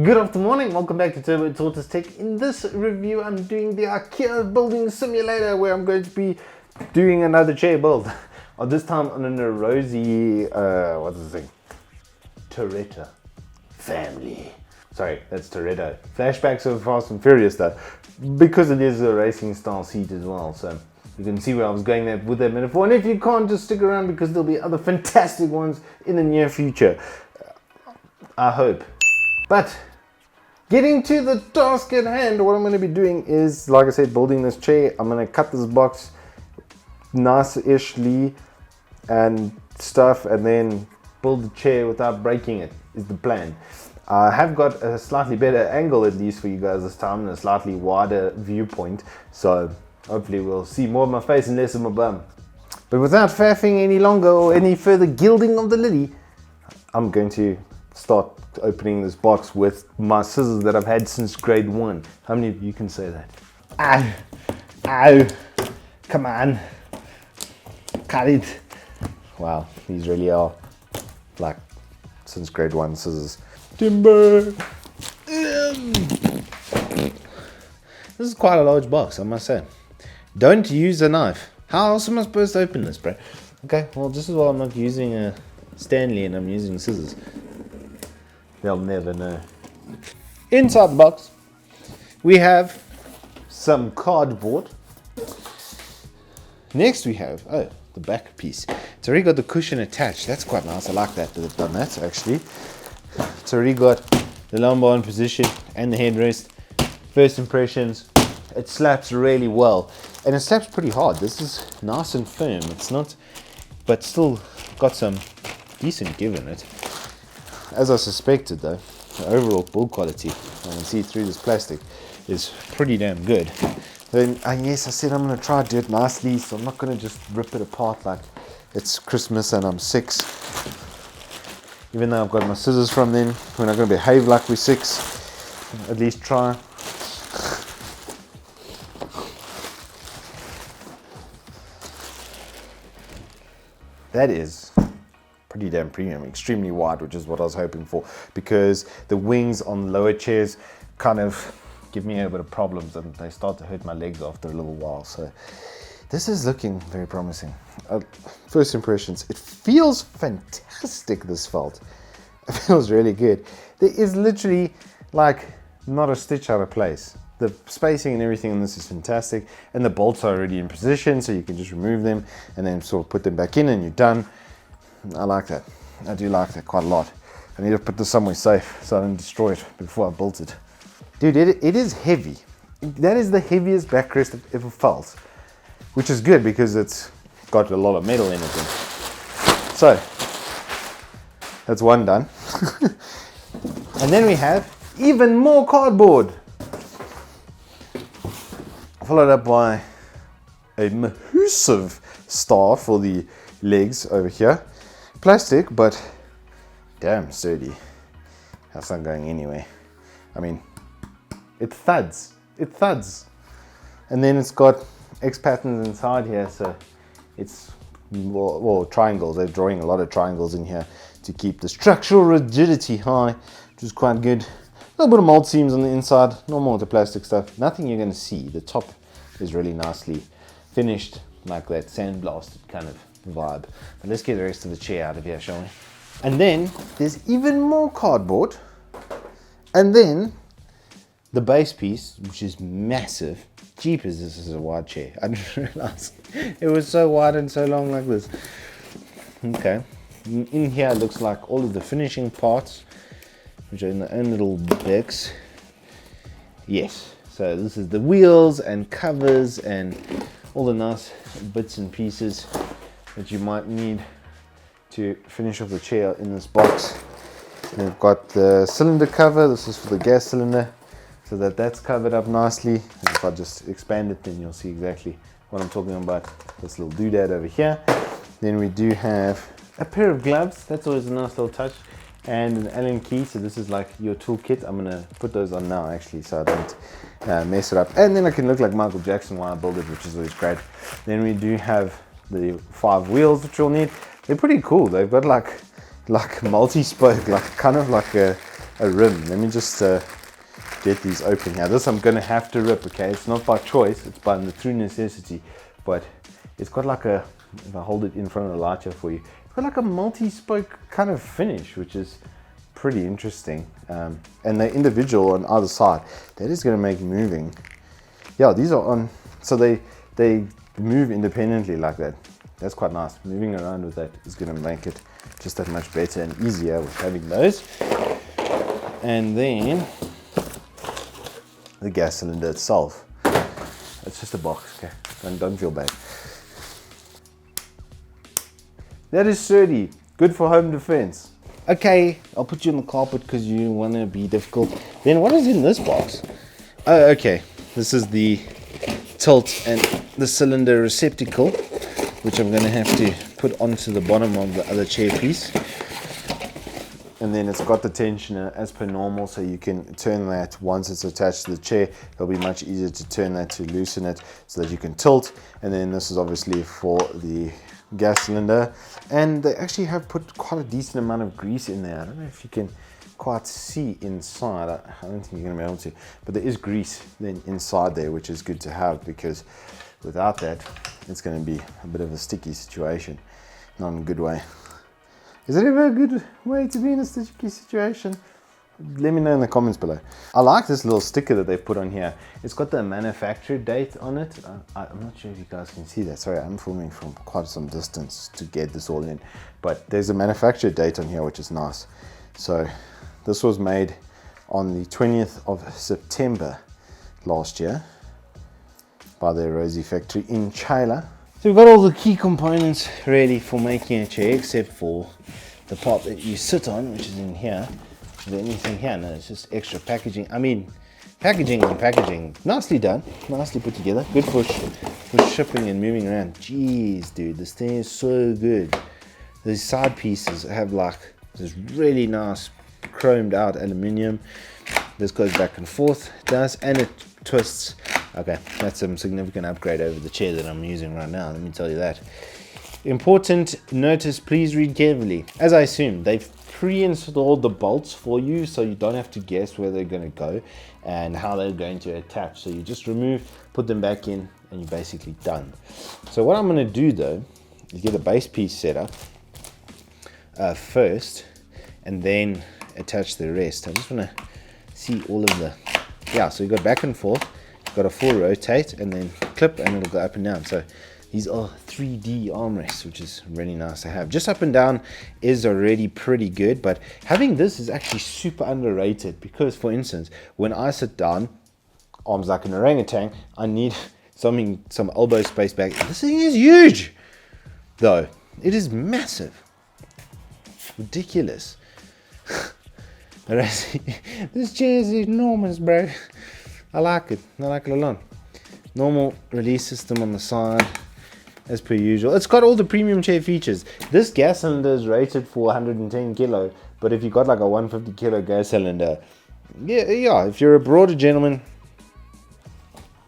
Good afternoon, welcome back to Turbo Tortoise Tech. In this review, I'm doing the IKEA building simulator where I'm going to be doing another chair build. This time on an Arozzi, what's this thing? Torreta family. Sorry, that's Torreta. Flashbacks of Fast and Furious stuff. Because it is a racing style seat as well, so you can see where I was going there with that metaphor. And if you can't, just stick around because there'll be other fantastic ones in the near future. I hope. But getting to the task at hand, what I'm going to be doing is, like I said, building this chair. I'm going to cut this box nice-ishly and stuff, and then build the chair without breaking it, is the plan. I have got a slightly better angle, at least for you guys this time, and a slightly wider viewpoint, so hopefully we'll see more of my face and less of my bum. But without faffing any longer or any further gilding of the lily, I'm going to start opening this box with my scissors that I've had since grade 1. How many of you can say that? Ow! Ow! Come on! Cut it! Wow, these really are like since grade 1 scissors. Timber! This is quite a large box, I must say. Don't use a knife. How else am I supposed to open this, bro? Okay, well, this is why I'm not using a Stanley and I'm using scissors. They'll never know. Inside the box, we have some cardboard. Next we have, the back piece. It's already got the cushion attached. That's quite nice. I like that they've done that, actually. It's already got the lumbar in position and the headrest. First impressions, it slaps really well. And it slaps pretty hard. This is nice and firm. It's not, but still got some decent give in it. As I suspected though, the overall build quality, I can see through this plastic, is pretty damn good. Then, yes, I said I'm going to try to do it nicely, so I'm not going to just rip it apart like it's Christmas and I'm 6. Even though I've got my scissors from then, we're not going to behave like we're 6. At least try. That is pretty damn premium, extremely wide, which is what I was hoping for, because the wings on lower chairs kind of give me a bit of problems and they start to hurt my legs after a little while. So this is looking very promising. First impressions, it feels fantastic, this felt. It feels really good. There is literally like not a stitch out of place. The spacing and everything on this is fantastic, and the bolts are already in position, so you can just remove them and then sort of put them back in and you're done. I like that. I do like that quite a lot. I need to put this somewhere safe so I don't destroy it before I build it. Dude, it is heavy. That is the heaviest backrest I've ever felt, which is good because it's got a lot of metal in it. So, that's one done. And then we have even more cardboard. Followed up by a massive star for the legs over here. Plastic, but damn sturdy. That's not going anywhere. I mean, it thuds. It thuds. And then it's got X patterns inside here, so it's well, triangles. They're drawing a lot of triangles in here to keep the structural rigidity high, which is quite good. A little bit of mold seams on the inside, normal with the plastic stuff. Nothing you're going to see. The top is really nicely finished, like that sandblasted kind of vibe. But let's get the rest of the chair out of here, shall we? And then there's even more cardboard, and then the base piece, which is massive. Jeepers, this is a wide chair. I didn't realize it was so wide and so long like this. Okay, in here it looks like all of the finishing parts, which are in their own little bits. Yes, so this is the wheels and covers and all the nice bits and pieces that you might need to finish off the chair in this box. And we've got the cylinder cover. This is for the gas cylinder, so that's covered up nicely. And if I just expand it, then you'll see exactly what I'm talking about. This little doodad over here. Then we do have a pair of gloves. That's always a nice little touch. And an Allen key. So this is like your toolkit. I'm gonna put those on now, actually, so I don't mess it up. And then I can look like Michael Jackson while I build it, which is always great. Then we do have the 5 wheels which you'll need. They're pretty cool. They've got like multi-spoke, like kind of like a a rim. Let me just get these open here. This I'm gonna have to rip, okay? It's not by choice, it's by the true necessity. But it's got like a, if I hold it in front of the light here for you, it's got like a multi-spoke kind of finish, which is pretty interesting. And they're individual on either side. That is gonna make moving. Yeah, these are on, so they move independently like that. That's quite nice. Moving around with that is gonna make it just that much better and easier with having those. And then the gas cylinder itself. It's just a box, okay? Don't feel bad. That is sturdy. Good for home defense. Okay, I'll put you on the carpet because you want to be difficult. Then what is in this box? Oh, okay. This is the tilt and the cylinder receptacle, which I'm going to have to put onto the bottom of the other chair piece. And then it's got the tensioner as per normal, so you can turn that once it's attached to the chair. It'll be much easier to turn that to loosen it so that you can tilt. And then this is obviously for the gas cylinder. And they actually have put quite a decent amount of grease in there. I don't know if you can quite see inside. I don't think you're going to be able to. But there is grease then inside there, which is good to have, because without that, it's going to be a bit of a sticky situation. Not in a good way. Is it ever a good way to be in a sticky situation? Let me know in the comments below. I like this little sticker that they put on here. It's got the manufacturer date on it. I'm not sure if you guys can see that. Sorry, I'm filming from quite some distance to get this all in. But there's a manufacturer date on here, which is nice. So this was made on the 20th of September last year by the Arozzi factory in China. So we've got all the key components ready for making a chair, except for the part that you sit on, which is in here. Is there anything here? No, it's just extra packaging. I mean, packaging and packaging. Nicely done, nicely put together. Good for shipping and moving around. Jeez, dude, this thing is so good. These side pieces have like this really nice chromed out aluminium. This goes back and forth, it does, and it twists. Okay, that's a significant upgrade over the chair that I'm using right now, let me tell you that. Important notice, please read carefully. As I assume, they've pre-installed the bolts for you, so you don't have to guess where they're going to go and how they're going to attach. So you just remove, put them back in, and you're basically done. So what I'm going to do though is get a base piece set up first, and then attach the rest. I just want to see all of the, yeah, so you got back and forth, you've got a full rotate, and then clip, and it'll go up and down. So these are 3D armrests, which is really nice to have. Just up and down is already pretty good, but having this is actually super underrated, because for instance, when I sit down, arms like an orangutan, I need some elbow space back. This thing is huge though. It is massive. Ridiculous. This chair is enormous, bro. I like it a lot. Normal release system on the side, as per usual. It's got all the premium chair features. This gas cylinder is rated for 110 kilo, but if you got like a 150 kilo gas cylinder, yeah, if you're a broader gentleman,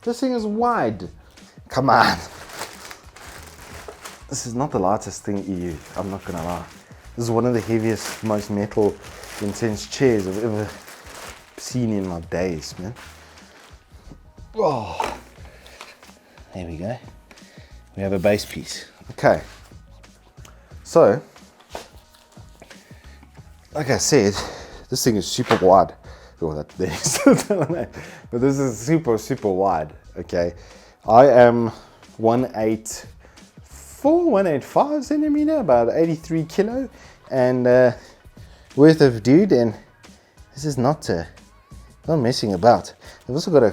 this thing is wide. Come on. This is not the lightest thing EU, I'm not gonna lie. This is one of the heaviest, most metal intense chairs I've ever seen in my days, man. Oh, there we go. We have a base piece. Okay, so like I said, this thing is super wide. Oh, but this is super wide. Okay, I am 185 centimeter, about 83 kilo, and worth of dude, and this is not messing about. I've also got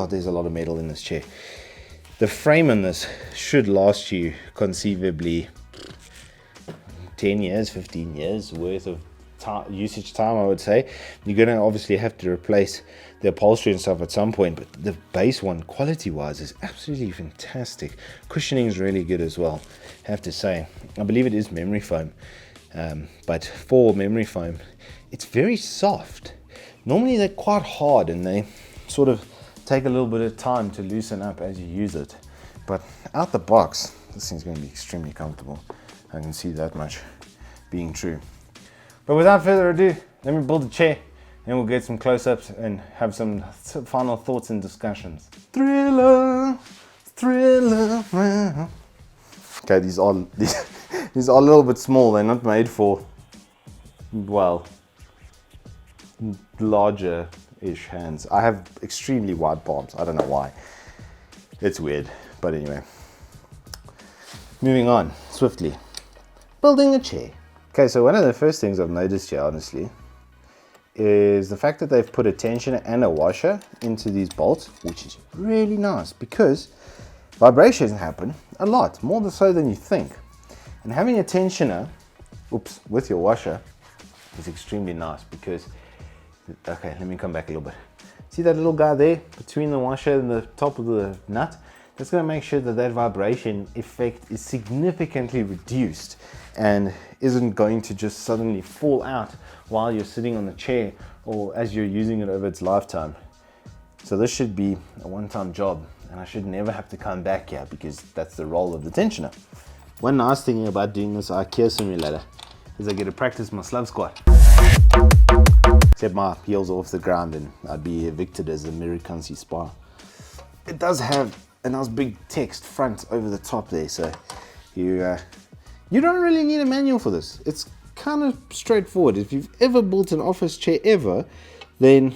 there's a lot of metal in this chair. The frame on this should last you conceivably 10 years, 15 years worth of usage time, I would say. You're going to obviously have to replace the upholstery and stuff at some point, but the base one, quality-wise, is absolutely fantastic. Cushioning is really good as well, I have to say. I believe it is memory foam, but for memory foam, it's very soft. Normally they're quite hard, and they sort of take a little bit of time to loosen up as you use it, but out the box this thing's going to be extremely comfortable. I can see that much being true. But without further ado, let me build a chair and we'll get some close-ups and have some final thoughts and discussions. Thriller, thriller. Okay, these are a little bit small. They're not made for, well, larger-ish hands. I have extremely wide palms. I don't know why. It's weird, but anyway. Moving on swiftly. Building a chair. Okay, so one of the first things I've noticed here, honestly, is the fact that they've put a tensioner and a washer into these bolts, which is really nice because vibrations happen a lot, more so than you think. And having a tensioner, with your washer is extremely nice because, okay, let me come back a little bit. See that little guy there between the washer and the top of the nut? That's going to make sure that that vibration effect is significantly reduced and isn't going to just suddenly fall out while you're sitting on the chair or as you're using it over its lifetime. So this should be a one-time job, and I should never have to come back here because that's the role of the tensioner. One nice thing about doing this IKEA simulator is I get to practice my slug squat. Except my heels off the ground and I'd be evicted as a Americancy spar. It does have a nice big text front over the top there, so you don't really need a manual for this. It's kind of straightforward. If you've ever built an office chair ever, then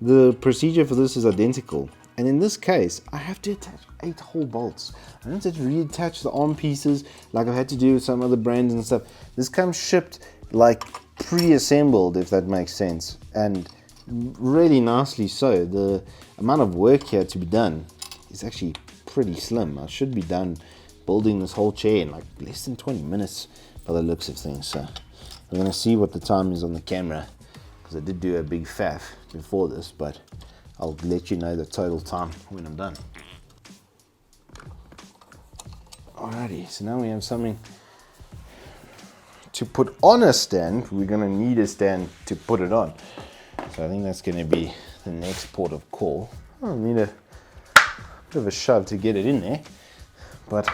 the procedure for this is identical. And in this case, I have to attach 8 whole bolts. I don't have to reattach the arm pieces like I've had to do with some other brands and stuff. This comes shipped like pre-assembled, if that makes sense, and really nicely so. The amount of work here to be done is actually pretty slim. I should be done building this whole chair in like less than 20 minutes by the looks of things. So I'm going to see what the time is on the camera because I did do a big faff before this, but I'll let you know the total time when I'm done. Alrighty, so now we have something to put on a stand. We're going to need a stand to put it on. So I think that's going to be the next port of call. I'll need a bit of a shove to get it in there, but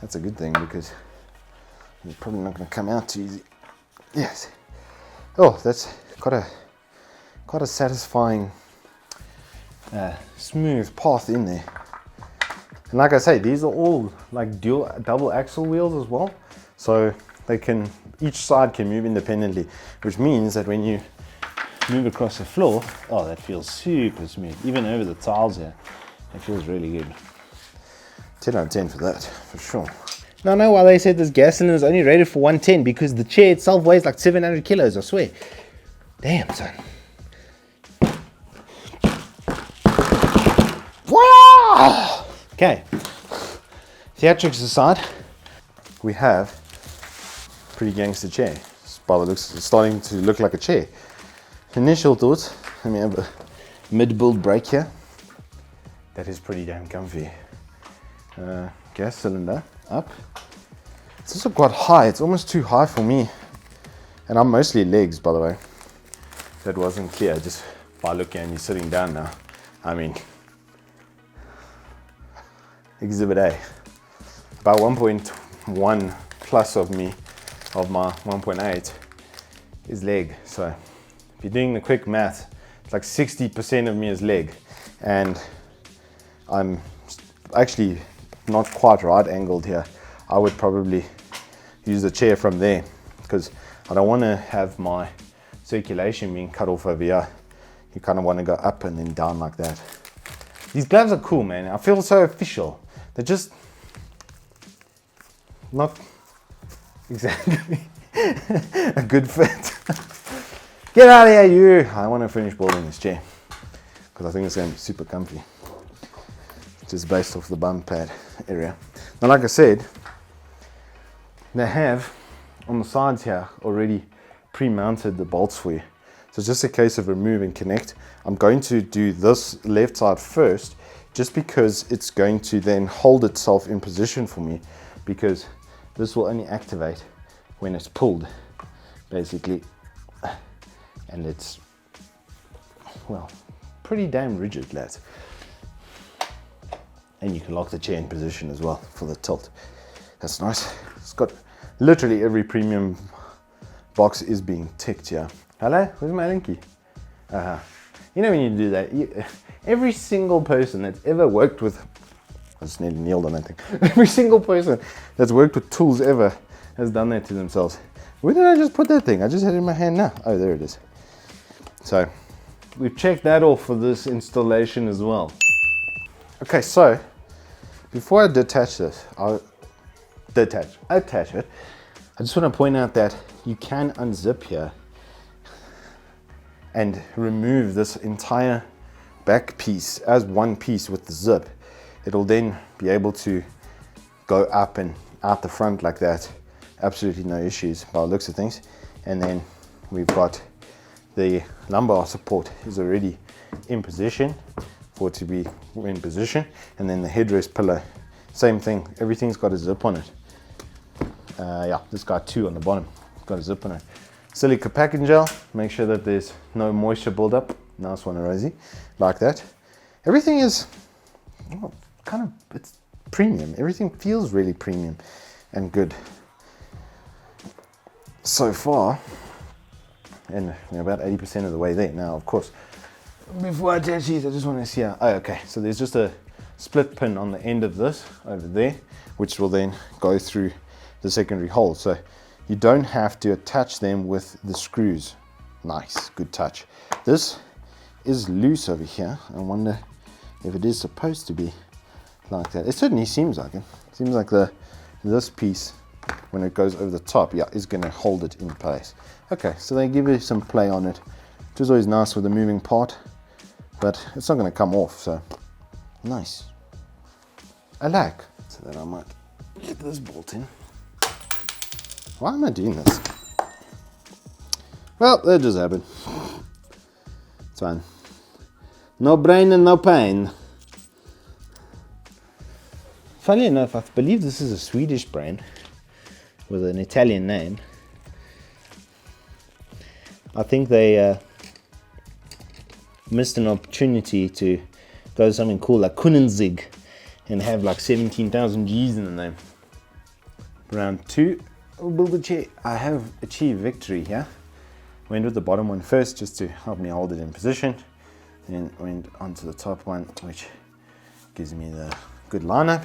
that's a good thing because it's probably not going to come out too easy. Yes. Oh, that's quite a satisfying smooth path in there. And like I say, these are all like double axle wheels as well, so they can, each side can move independently, which means that when you move across the floor, oh, that feels super smooth. Even over the tiles here, it feels really good. 10 out of 10 for that, for sure. Now I know why they said this gas cylinder is only rated for 110, because the chair itself weighs like 700 kilos, I swear. Damn, son. Wow! Okay, theatrics aside, we have a pretty gangster chair. By the looks, it's starting to look like a chair. Initial thoughts, let me have a mid-build break here. That is pretty damn comfy. Gas cylinder up. It's also quite high, it's almost too high for me. And I'm mostly legs, by the way. That wasn't clear just by looking at me sitting down now. I mean, Exhibit A. About 1.1 plus of my 1.8 is leg. So if you're doing the quick math, it's like 60% of me is leg. And I'm actually not quite right angled here. I would probably use the chair from there because I don't want to have my circulation being cut off over here. You kind of want to go up and then down like that. These gloves are cool, man. I feel so official. They're just not exactly a good fit. Get out of here, you! I want to finish building this chair because I think it's going to be super comfy. Just based off the bum pad area. Now, like I said, they have on the sides here already pre-mounted the bolts for you. So it's just a case of remove and connect. I'm going to do this left side first, just because it's going to then hold itself in position for me, because this will only activate when it's pulled, basically. And it's, well, pretty damn rigid, lads. And you can lock the chair in position as well for the tilt. That's nice. It's got literally every premium box is being ticked here. Hello, where's my linky? You know when you do that, every single person that's ever worked with, I just nearly kneeled on that thing. Every single person that's worked with tools ever has done that to themselves. Where did I just put that thing? I just had it in my hand now. Oh, there it is. So we've checked that off for this installation as well. Okay, so before I detach this, attach it, I just want to point out that you can unzip here and remove this entire back piece as one piece with the zip. It'll then be able to go up and out the front like that. Absolutely no issues by the looks of things. And then we've got the lumbar support is already in position for it to be in position. And then the headrest pillow, same thing, everything's got a zip on it. Yeah, this guy too on the bottom, got a zip on it. Silica packing gel, make sure that there's no moisture buildup. Nice one, Arozzi, like that. Everything is it's premium. Everything feels really premium and good so far. And we're about 80% of the way there. Now, of course, before I attach these, I just want to see how, oh, okay, so there's just a split pin on the end of this over there, which will then go through the secondary hole. So you don't have to attach them with the screws. Nice, good touch. This is loose over here. I wonder if it is supposed to be like that. It certainly seems like it. Seems like this piece, when it goes over the top, yeah, is going to hold it in place. Okay, so they give you some play on it, which is always nice with a moving part, but it's not going to come off, so nice. I like. So then I might get this bolt in. Why am I doing this? Well, that just happened. It's fine. No brain and no pain. Funny enough, I believe this is a Swedish brand with an Italian name. I think they missed an opportunity to go to something cool like Kunnenzig and have like 17,000 G's in the name. Round 2. We'll build a chair. I have achieved victory here. Went with the bottom one first just to help me hold it in position. Then went onto the top one, which gives me the good lineup.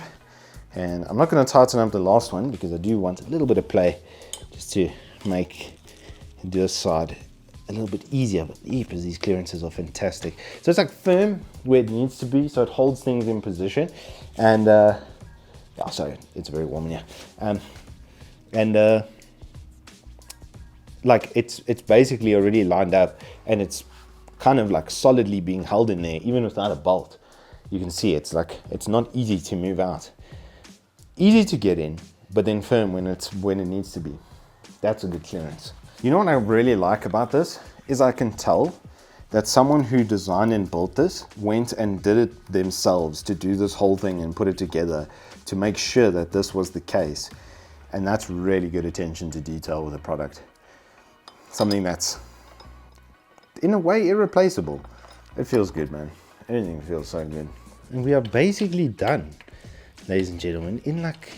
And I'm not going to tighten up the last one because I do want a little bit of play just to make this side a little bit easier. But these clearances are fantastic. So it's like firm where it needs to be, so it holds things in position. And yeah, sorry, it's very warm in here. Like it's basically already lined up, and it's kind of like solidly being held in there, even without a bolt. You can see it's like it's not easy to move out. Easy to get in, but then firm when it needs to be. That's a good clearance. You know what I really like about this is I can tell that someone who designed and built this went and did it themselves to do this whole thing and put it together to make sure that this was the case. And that's really good attention to detail with a product. Something that's in a way irreplaceable. It feels good, man. Everything feels so good. And we are basically done, ladies and gentlemen, in like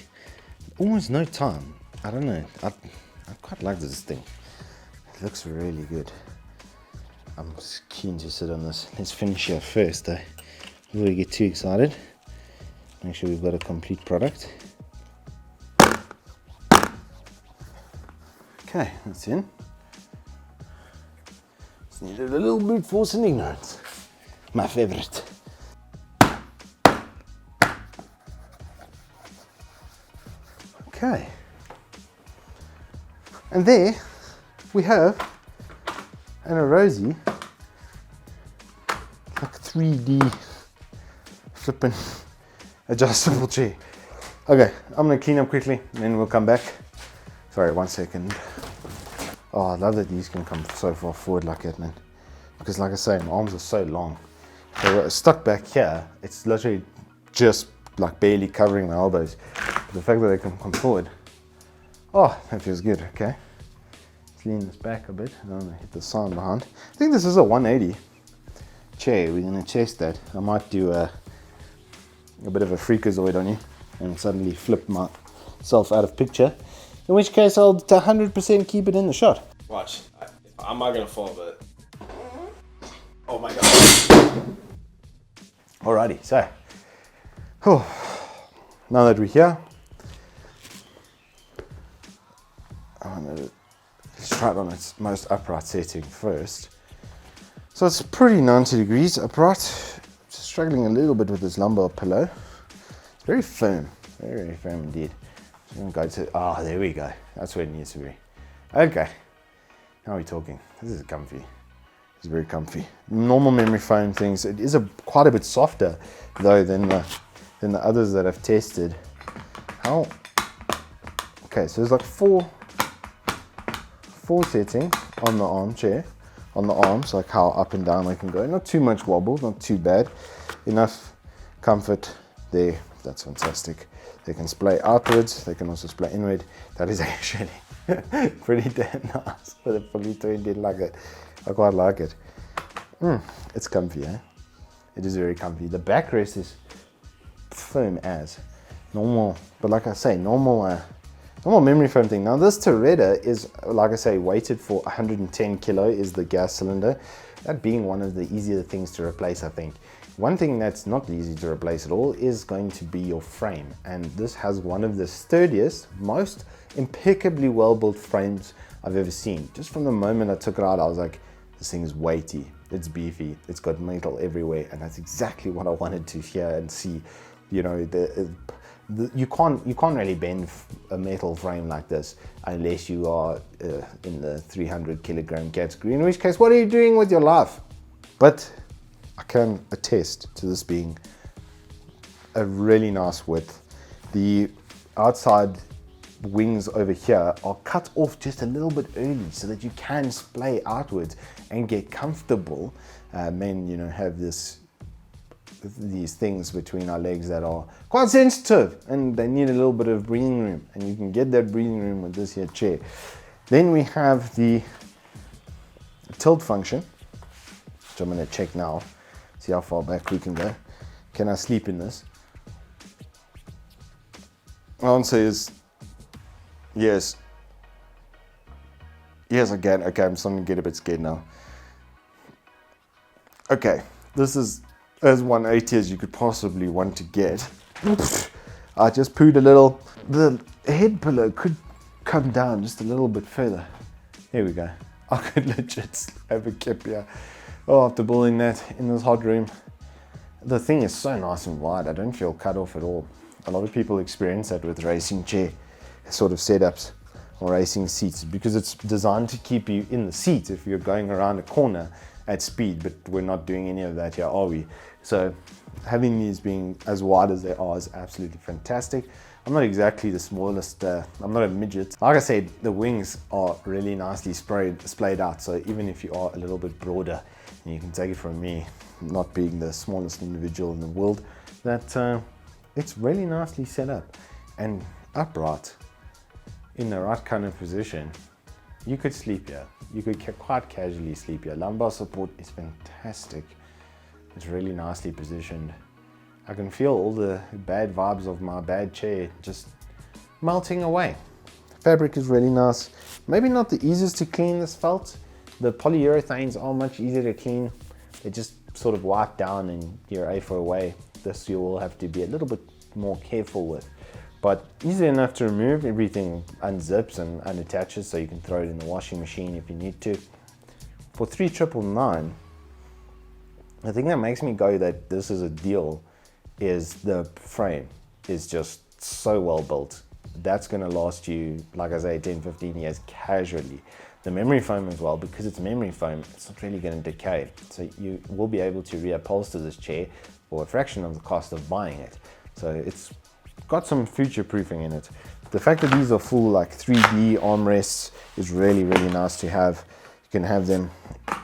almost no time. I don't know, I quite like this thing. It looks really good. I'm just keen to sit on this. Let's finish here first though, before we get too excited. Make sure we've got a complete product. Okay, that's in. Just needed a little brute force and ignorance. My favorite. Okay. And there we have an Arozzi, like 3D flipping adjustable chair. Okay, I'm gonna clean up quickly and then we'll come back. Sorry, 1 second. Oh, I love that these can come so far forward like that, man. Because like I say, my arms are so long. They were stuck back here. It's literally just like barely covering my elbows. But the fact that they can come forward, oh, that feels good. Okay, let's lean this back a bit. And I'm gonna hit the sign behind. I think this is a 180 chair. We're gonna test that. I might do a bit of a freakazoid on you and suddenly flip myself out of picture. In which case I'll 100% keep it in the shot. Watch. If I'm not gonna fall, but oh my god. Alrighty, so now that we're here, I'm gonna try it on its most upright setting first. So it's pretty 90 degrees upright. Just struggling a little bit with this lumbar pillow. It's very firm, very firm indeed. So I'm going to go to, there we go. That's where it needs to be. Okay, now we're talking. This is comfy. It's very comfy. Normal memory foam things. It is quite a bit softer though than the others that I've tested. Okay, so there's like four settings on the armchair, on the arms, like how up and down they can go. Not too much wobble, not too bad. Enough comfort there. That's fantastic. They can splay outwards. They can also splay inward. That is actually pretty damn nice for the fully turned in like it. I quite like it. It's comfy, eh? It is very comfy. The backrest is firm as normal, but like I say, normal memory foam thing. Now this Torreta is, like I say, weighted for 110 kilo is the gas cylinder. That being one of the easier things to replace, I think. One thing that's not easy to replace at all is going to be your frame. And this has one of the sturdiest, most impeccably well-built frames I've ever seen. Just from the moment I took it out, I was like, this thing is weighty, it's beefy, it's got metal everywhere. And that's exactly what I wanted to hear and see. You know, you can't really bend a metal frame like this unless you are in the 300 kilogram category, in which case, what are you doing with your life? But I can attest to this being a really nice width. The outside wings over here are cut off just a little bit early so that you can splay outwards and get comfortable. Men, you know, have these things between our legs that are quite sensitive and they need a little bit of breathing room, and you can get that breathing room with this here chair. Then we have the tilt function, which I'm going to check now, see how far back we can go. Can I sleep in this? My answer is yes. Yes, I can. Okay, I'm starting to get a bit scared now. Okay, this is as 180 as you could possibly want to get. I just pooed a little. The head pillow could come down just a little bit further. Here we go. I could legit have a kip here. Oh, after building that in this hot room. The thing is so nice and wide. I don't feel cut off at all. A lot of people experience that with racing chair sort of setups or racing seats, because it's designed to keep you in the seat if you're going around a corner at speed, but we're not doing any of that here, are we? So having these being as wide as they are is absolutely fantastic. I'm not exactly the smallest, I'm not a midget. Like I said, the wings are really nicely splayed out, so even if you are a little bit broader, and you can take it from me, not being the smallest individual in the world, that it's really nicely set up and upright in the right kind of position. You could sleep here. You could quite casually sleep here. Lumbar support is fantastic. It's really nicely positioned. I can feel all the bad vibes of my bad chair just melting away. Fabric is really nice. Maybe not the easiest to clean, this felt. The polyurethanes are much easier to clean. They just sort of wipe down and you're A for away. This you will have to be a little bit more careful with. But easy enough to remove. Everything unzips and unattaches, so you can throw it in the washing machine if you need to. For $3,999, the thing that makes me go that this is a deal is the frame is just so well built. That's going to last you, like I say, 10-15 years casually. The memory foam as well, because it's memory foam, it's not really going to decay. So you will be able to reupholster this chair for a fraction of the cost of buying it. So it's got some future proofing in it. The fact that these are full like 3D armrests is really, really nice to have. You can have them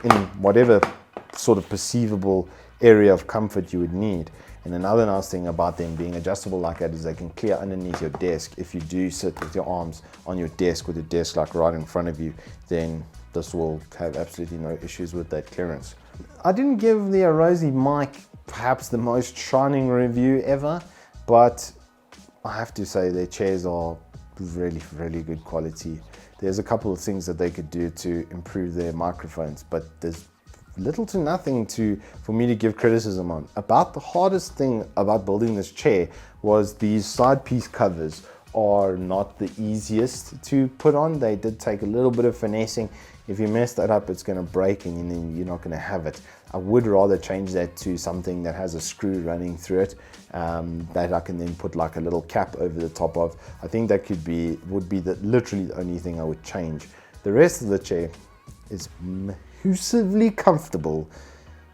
in whatever sort of perceivable area of comfort you would need. And another nice thing about them being adjustable like that is they can clear underneath your desk. If you do sit with your arms on your desk with the desk like right in front of you, then this will have absolutely no issues with that clearance. I didn't give the Arozzi mic perhaps the most shining review ever, but I have to say their chairs are really, really good quality. there's a couple of things that they could do to improve their microphones, but there's little to nothing for me to give criticism on. About the hardest thing about building this chair was these side piece covers are not the easiest to put on. They did take a little bit of finessing. If you mess that up, it's going to break and then you're not going to have it. I would rather change that to something that has a screw running through it, that I can then put like a little cap over the top of. I think that would be literally the only thing I would change. The rest of the chair is massively comfortable,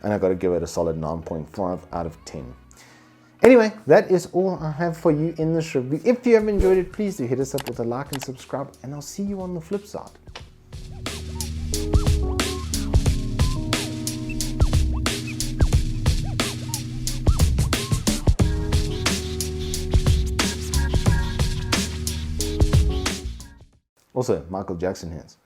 and I've got to give it a solid 9.5 out of 10. Anyway, that is all I have for you in this review. If you have enjoyed it, please do hit us up with a like and subscribe, and I'll see you on the flip side. Also, Michael Jackson hands.